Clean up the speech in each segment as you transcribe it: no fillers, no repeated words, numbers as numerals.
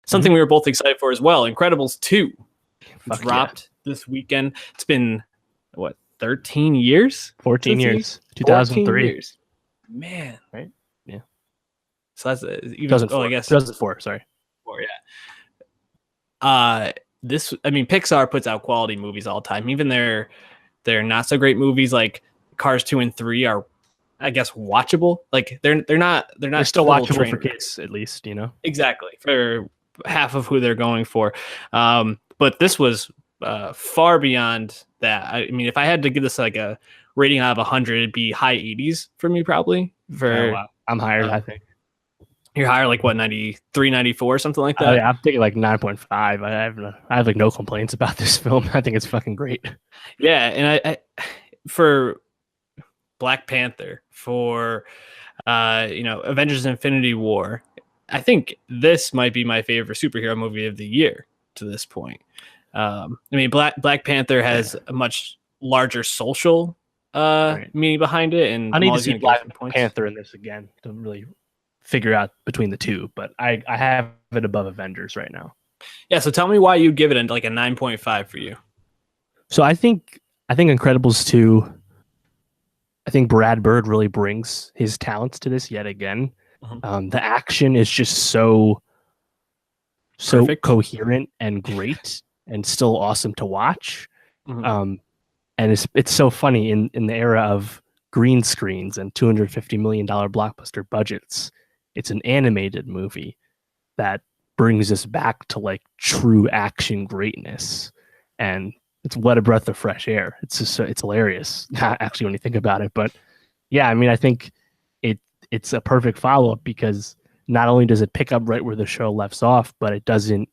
something we were both excited for as well. Incredibles 2 dropped this weekend. It's been, what, 13 years? 14 years. 2003. 14 years. Man. Right? Yeah. So that's even, 2004. I guess 2004, sorry. 4, yeah. Pixar puts out quality movies all the time. Even their not so great movies like Cars 2 and 3 are, I guess, watchable. Like they're still watchable for kids, at least, you know. Exactly, for half of who they're going for. But this was far beyond that. I mean, if I had to give this like a rating out of 100, it'd be high 80s for me, probably. I'm higher, I think. You're higher, like what, 93, 94, something like that? Yeah, I'm thinking like 9.5. I have like no complaints about this film. I think it's fucking great. Yeah, and I for Black Panther, for Avengers Infinity War, I think this might be my favorite superhero movie of the year to this point. Black Panther has a much larger social meaning behind it, and I need to see Black Panther in this again to really figure out between the two, but I have it above Avengers right now. Yeah, so tell me why you give it like a 9.5 for you. So I think Incredibles 2, I think Brad Bird really brings his talents to this yet again. Mm-hmm. The action is just so perfect, coherent and great, and still awesome to watch. Mm-hmm. And it's so funny in the era of green screens and $250 million blockbuster budgets. It's an animated movie that brings us back to like true action greatness, and it's what a breath of fresh air. It's just it's hilarious actually when you think about it. But yeah, I mean, I think it's a perfect follow-up because not only does it pick up right where the show left off, but it doesn't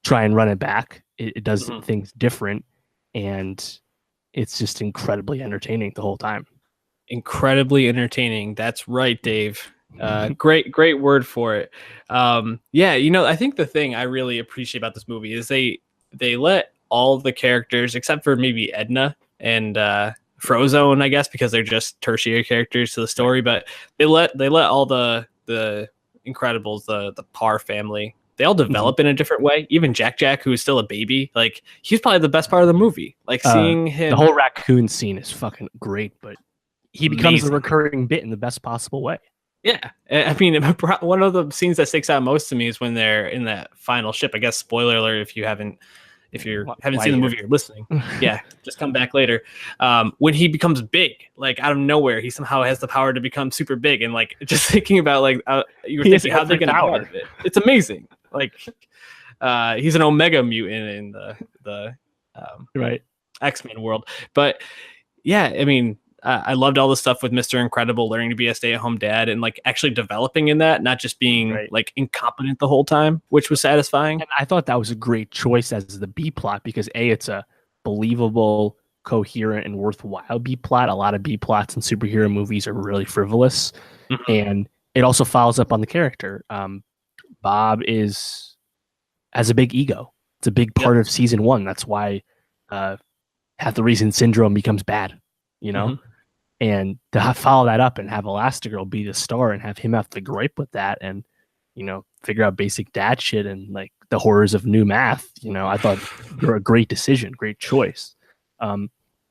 try and run it back. It does things different, and it's just incredibly entertaining the whole time. Incredibly entertaining. That's right, Dave. Great word for it. I think the thing I really appreciate about this movie is they let all the characters, except for maybe Edna and Frozone, I guess, because they're just tertiary characters to the story, but they let all the Incredibles, the Parr family, they all develop in a different way. Even Jack, who is still a baby, like he's probably the best part of the movie. Like seeing him, the whole raccoon scene is fucking great, but he becomes a recurring bit in the best possible way. Yeah, I mean, one of the scenes that sticks out most to me is when they're in that final ship. I guess spoiler alert if you haven't seen the movie, you're listening. Yeah, just come back later. When he becomes big, like out of nowhere, he somehow has the power to become super big. And like just thinking about like you were thinking how they're going to get out of it. It's amazing. Like he's an Omega mutant in the right X-Men world. But yeah, I mean, I loved all the stuff with Mr. Incredible learning to be a stay-at-home dad and like actually developing in that, not just being like incompetent the whole time, which was satisfying. And I thought that was a great choice as the B plot because it's a believable, coherent, and worthwhile B plot. A lot of B plots in superhero movies are really frivolous, and it also follows up on the character. Bob has a big ego. It's a big part of season 1. That's why half the reason Syndrome becomes bad, you know. And to follow that up and have Elastigirl be the star and have him have to gripe with that and, you know, figure out basic dad shit and like the horrors of new math, you know, I thought they were a great decision, great choice. I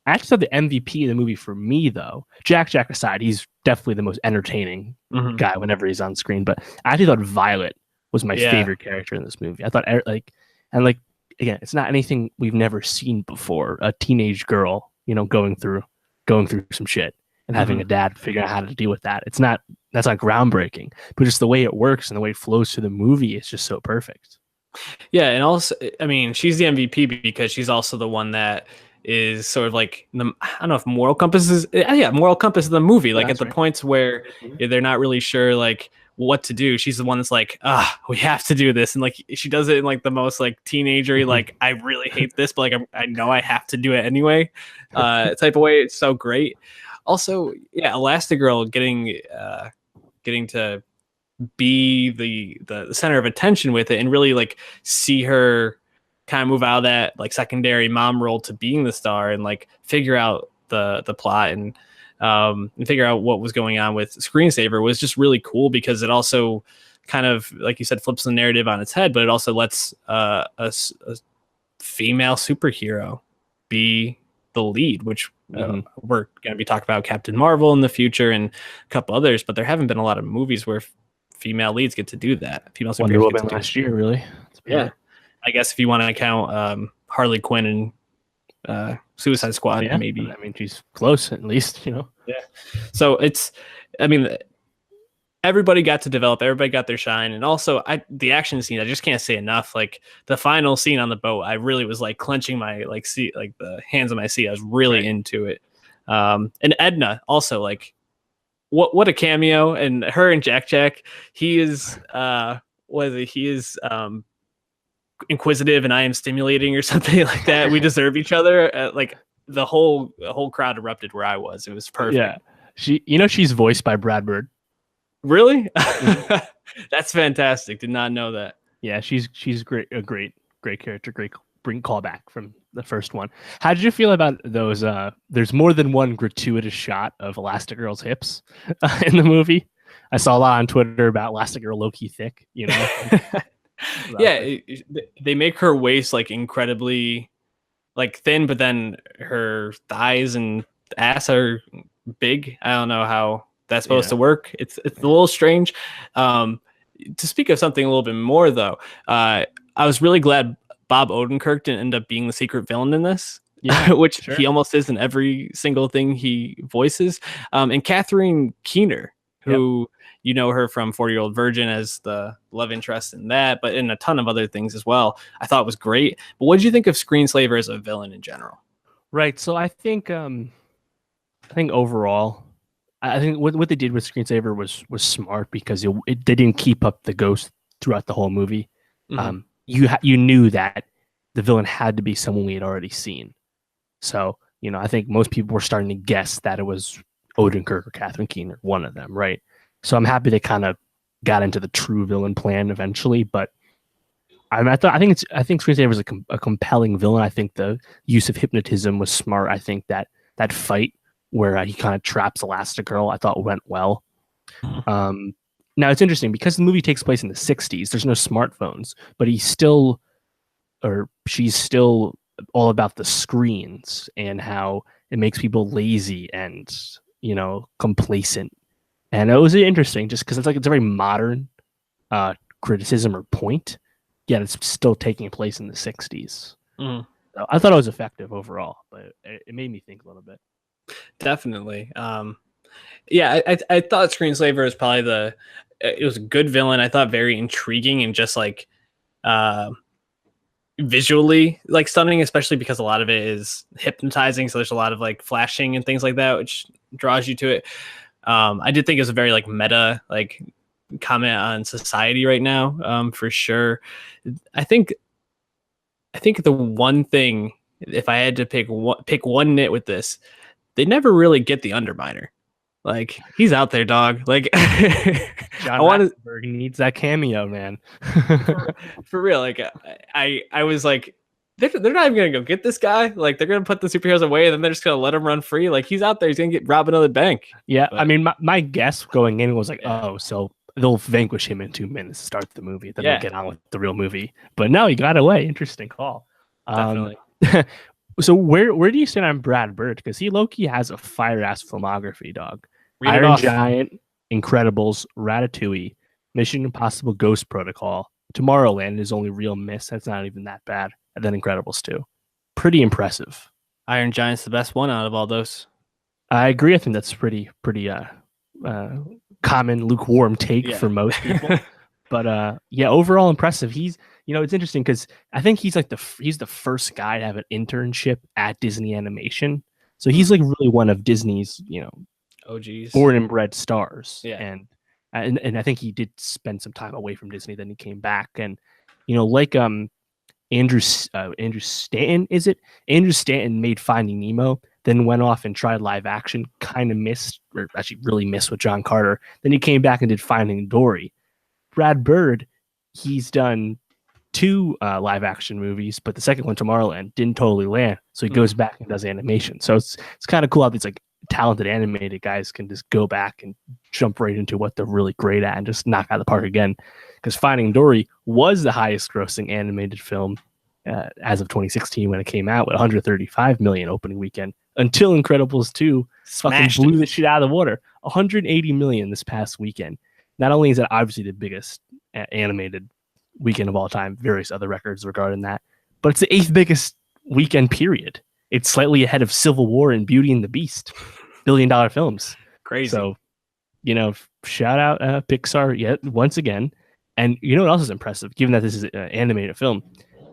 actually thought the MVP of the movie for me, though, Jack aside, he's definitely the most entertaining guy whenever he's on screen. But I actually thought Violet was my favorite character in this movie. I thought again, it's not anything we've never seen before. A teenage girl, you know, going through some shit and having a dad figure out how to deal with that. That's not groundbreaking, but just the way it works and the way it flows through the movie is just so perfect. Yeah. And also, I mean, she's the MVP because she's also the one that is sort of like, I don't know if moral compass is the movie. Like at the points where they're not really sure like what to do. She's the one that's like, we have to do this. And like, she does it in like the most like teenagery, like I really hate this, but like, I know I have to do it anyway, type of way. It's so great. Also, yeah, Elastigirl getting to be the center of attention with it and really like see her kind of move out of that like secondary mom role to being the star and like figure out the plot and figure out what was going on with Screensaver was just really cool because it also kind of, like you said, flips the narrative on its head, but it also lets a female superhero be the lead, which we're going to be talking about Captain Marvel in the future and a couple others, but there haven't been a lot of movies where female leads get to do that. Female Wonder superheroes Woman last year, really. Yeah. I guess if you want to count Harley Quinn and Suicide Squad, maybe. I mean, she's close at least, Yeah. So everybody got to develop, everybody got their shine. And also the action scene, I just can't say enough. Like the final scene on the boat, I really was like clenching my seat, like the hands on my seat. I was really into it. And Edna also, like, what a cameo. And her and Jack, he is he is inquisitive and I am stimulating or something like that. We deserve each other. Like the whole crowd erupted where I was. It was perfect. Yeah. She's voiced by Brad Bird. Really? That's fantastic. Did not know that. Yeah, she's great. A great character. Great callback from the first one. How did you feel about those? There's more than one gratuitous shot of Elastigirl's hips in the movie. I saw a lot on Twitter about Elastigirl low-key thick. Yeah, they make her waist like incredibly like thin, but then her thighs and ass are big. I don't know how that's supposed to work. It's a little strange. To speak of something a little bit more, though, I was really glad Bob Odenkirk didn't end up being the secret villain in this, which he almost is in every single thing he voices. And Catherine Keener, who you know her from 40-Year-Old Virgin as the love interest in that, but in a ton of other things as well, I thought was great. But what did you think of Screenslaver as a villain in general? Right. So I think overall, I think what they did with Screensaver was smart because they didn't keep up the ghost throughout the whole movie. Mm-hmm. You knew that the villain had to be someone we had already seen. So, I think most people were starting to guess that it was Odenkirk or Catherine Keener, one of them, right? So I'm happy they kind of got into the true villain plan eventually. But I think Screensaver is a compelling villain. I think the use of hypnotism was smart. I think that fight where he kind of traps Elastigirl, I thought went well. Now it's interesting because the movie takes place in the 60s. There's no smartphones, but she's still all about the screens and how it makes people lazy and, complacent. And it was interesting just because it's a very modern criticism or point, yet it's still taking place in the 60s. So I thought it was effective overall, but it made me think a little bit. Definitely. Yeah, I thought Screenslaver was probably it was a good villain. I thought very intriguing and just like visually like stunning, especially because a lot of it is hypnotizing. So there's a lot of like flashing and things like that, which draws you to it. I did think it was a very like meta like comment on society right now, for sure. I think the one thing, if I had to pick one nit with this, they never really get the Underminer. Like he's out there, dog. Like John Ratzenberg needs that cameo, man. for real. Like I was like, they're not even gonna go get this guy. Like they're gonna put the superheroes away and then they're just gonna let him run free. Like he's out there, he's gonna rob another bank. Yeah, but I mean, my guess going in was like, so they'll vanquish him in 2 minutes to start the movie, then they'll get on with the real movie. But no, he got away. Interesting call. Definitely. So where do you stand on Brad Bird? Because he low-key has a fire-ass filmography, dog. Iron Giant, Incredibles, Ratatouille, Mission Impossible Ghost Protocol, Tomorrowland, his only real miss. That's not even that bad. And then Incredibles 2. Pretty impressive. Iron Giant's the best one out of all those. I agree. I think that's pretty common lukewarm take for most people. But overall impressive. He's, it's interesting because I think he's the first guy to have an internship at Disney Animation. So he's like really one of Disney's, OGs, born and bred stars. Yeah. And I think he did spend some time away from Disney. Then he came back, and like Andrew Stanton, is it? Andrew Stanton made Finding Nemo, then went off and tried live action, kind of missed, or actually really missed with John Carter. Then he came back and did Finding Dory. Brad Bird, he's done 2 live action movies, but the second one, Tomorrowland, didn't totally land. So he goes back and does animation. So it's kind of cool how these like talented animated guys can just go back and jump right into what they're really great at and just knock out the park again. Because Finding Dory was the highest grossing animated film as of 2016 when it came out, with 135 million opening weekend, until Incredibles 2 fucking blew the shit out of the water. 180 million this past weekend. Not only is that obviously the biggest animated weekend of all time, various other records regarding that, but it's the 8th biggest weekend period. It's slightly ahead of Civil War and Beauty and the Beast, billion-dollar films. Crazy. So, shout out Pixar yet once again. And you know what else is impressive, given that this is an animated film?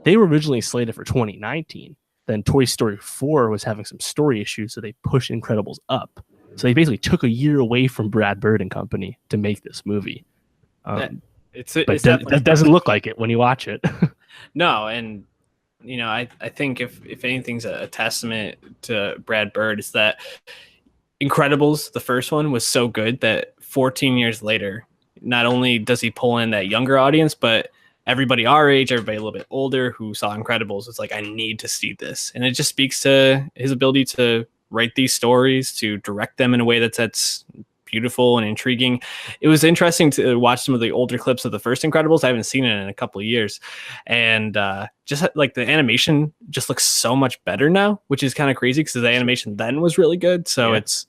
They were originally slated for 2019. Then Toy Story 4 was having some story issues, so they pushed Incredibles up. So they basically took a year away from Brad Bird and company to make this movie. That doesn't look like it when you watch it. No, and I think if anything's a testament to Brad Bird, is that Incredibles, the first one, was so good that 14 years later, not only does he pull in that younger audience, but everybody our age, everybody a little bit older who saw Incredibles, it's like, I need to see this. And it just speaks to his ability to write these stories, to direct them in a way that's beautiful and intriguing. It was interesting to watch some of the older clips of the first Incredibles. I haven't seen it in a couple of years. And just like the animation just looks so much better now, which is kind of crazy because the animation then was really good. So it's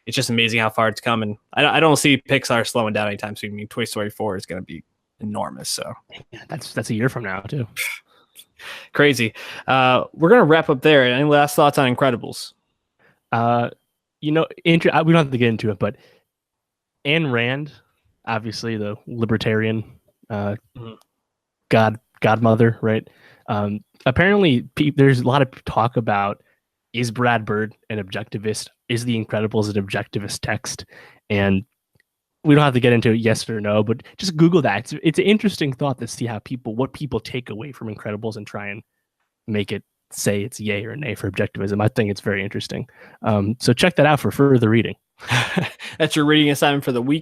just amazing how far it's come. And I don't see Pixar slowing down anytime soon. I mean, Toy Story 4 is going to be enormous. So that's a year from now too. Crazy. We're going to wrap up there. Any last thoughts on Incredibles? We don't have to get into it, but Ayn Rand, obviously the libertarian godmother, right? Apparently, there's a lot of talk about, is Brad Bird an objectivist? Is The Incredibles an objectivist text? And we don't have to get into it, yes or no, but just Google that. It's an interesting thought to see what people take away from Incredibles and try and make it say it's yay or nay for objectivism. I think it's very interesting. So check that out for further reading. That's your reading assignment for the week.